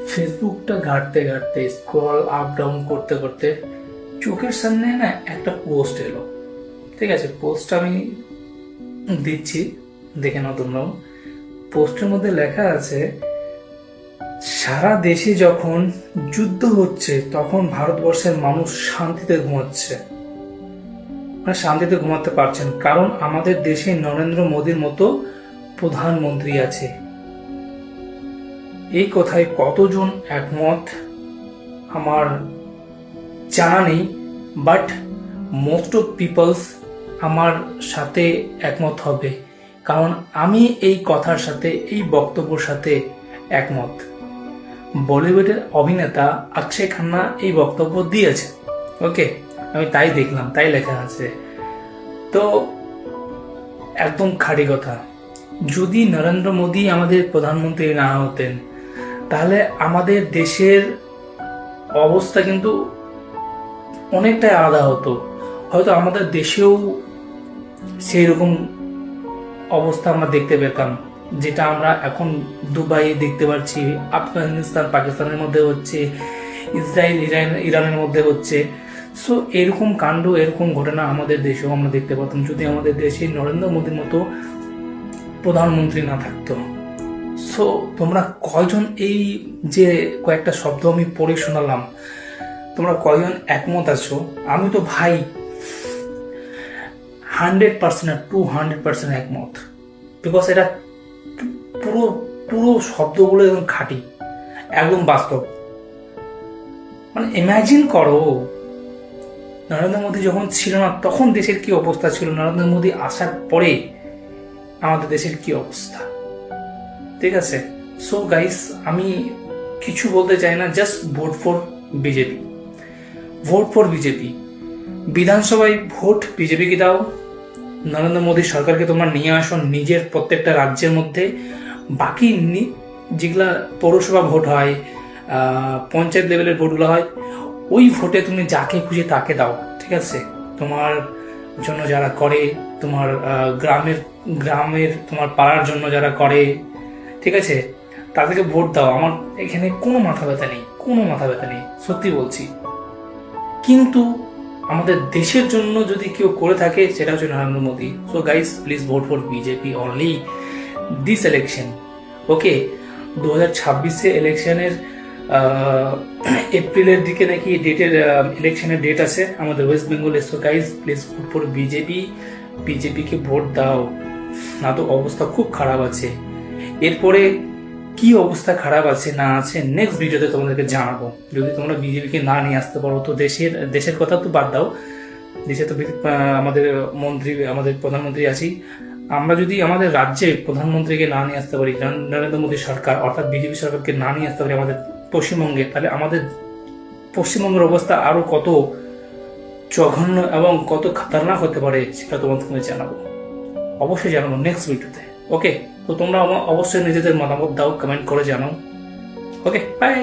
ফেসবুকটা ঘাঁটতে ঘাঁটতে স্ক্রল আপ ডাউন করতে করতে চোখের সামনে না একটা পোস্ট এলো। ঠিক আছে, পোস্টটা আমি দিচ্ছি, দেখে নাও তোমরাও। পোস্টের মধ্যে লেখা আছে, সারা দেশে যখন যুদ্ধ হচ্ছে তখন ভারতবর্ষের মানুষ শান্তিতে ঘুমাচ্ছে, মানে শান্তিতে ঘুমাতে পারছেন, কারণ আমাদের দেশে নরেন্দ্র মোদীর মতো প্রধানমন্ত্রী আছে। এই কথায় কতজন একমত আমার জানা নেই, বাট মোস্ট অফ পিপলস আমার সাথে একমত হবে, কারণ আমি এই কথার সাথে, এই বক্তব্যের সাথে একমত। বলিউডের অভিনেতা অক্ষয় খান্না এই বক্তব্য দিয়েছে। ওকে, আমি তাই দেখলাম, তাই লেখা আছে। তো একদম খাঁটি কথা, যদি নরেন্দ্র মোদী আমাদের প্রধানমন্ত্রী না হতেন তাহলে আমাদের দেশের অবস্থা কিন্তু অনেকটাই আলাদা হতো। হয়তো আমাদের দেশেও সেই রকম অবস্থা আমরা দেখতে পেতাম, যেটা আমরা এখন দুবাইয়ে দেখতে পাচ্ছি, আফগানিস্তান পাকিস্তানের মধ্যে হচ্ছে, ইসরায়েল ইরানের মধ্যে হচ্ছে। সো এরকম কাণ্ড, এরকম ঘটনা আমাদের দেশেও আমরা দেখতে পেতাম যদি আমাদের দেশে নরেন্দ্র মোদীর মতো প্রধানমন্ত্রী না থাকতো। সো তোমরা কয়জন, এই যে কয়েকটা শব্দ আমি পড়ে শোনালাম, তোমরা কয়জন একমত আছো? আমি তো ভাই 100% আর 200% একমত, বিকজ এটা পুরো পুরো শব্দগুলো একদম খাঁটি, একদম বাস্তব। মানে ইমাজিন করো, নরেন্দ্র মোদী যখন ছিল না তখন দেশের কি অবস্থা ছিল, নরেন্দ্র মোদী আসার পরে আমাদের দেশের কি অবস্থা। ঠিক আছে, সো গাইস, আমি কিছু বলতে চাই না, just vote for BJP, vote for BJP. বিধানসভায় ভোট বিজেপিকে দাও, নরেন্দ্র মোদী সরকারকে তোমরা নিয়ে আসো নিজের প্রত্যেকটা রাজ্যের মধ্যে। বাকি যেগুলা পৌরসভা ভোট হয়, পঞ্চায়েত লেভেলের ভোটগুলো হয়, ওই ভোটে তুমি যাকে খুঁজে তাকে দাও। ঠিক আছে, তোমার জন্য যারা করে, তোমার গ্রামের গ্রামের তোমার পাড়ার জন্য যারা করে, ঠিক আছে, তাদেরকে ভোট দাও। আমার এখানে কোনো মাথা ব্যথা নেই, কোনো মাথা ব্যথা নেই, সত্যি বলছি। কিন্তু আমাদের দেশের জন্য যদি কেউ করে থাকে সেটা হচ্ছে Narendra Modi. So guys, please vote for BJP only this election. Okay, 2026 ইলেকশনের এপ্রিলের দিকে নাকি ইলেকশনের ডেট আছে আমাদের ওয়েস্ট বেঙ্গলে। So guys, please vote for BJP, বিজেপিকে ভোট দাও, না তো অবস্থা খুব খারাপ আছে। এরপরে কি অবস্থা খারাপ আছে না আছে নেক্সট ভিডিওতে তোমাদেরকে জানাবো। যদি তোমরা বিজেপিকে না নিয়ে আসতে পারো তো দেশের কথা তো বাদ দাও, দেশে তো আমাদের মন্ত্রী, আমাদের প্রধানমন্ত্রী আছি, আমরা যদি আমাদের রাজ্যে প্রধানমন্ত্রীকে না নিয়ে আসতে পারি, নরেন্দ্র মোদী সরকার অর্থাৎ বিজেপি সরকারকে না নিয়ে আসতে পারি আমাদের পশ্চিমবঙ্গে, তাহলে আমাদের পশ্চিমবঙ্গের অবস্থা আরো কত জঘন্য এবং কত খতরনাক হতে পারে সেটা তোমাদের জানাবো, অবশ্যই জানাবো নেক্সট ভিডিওতে। ওকে, তো তোমরা অবশ্যই নিজেদের মতামত দাও, কমেন্ট করে জানাও। ওকে, বাই।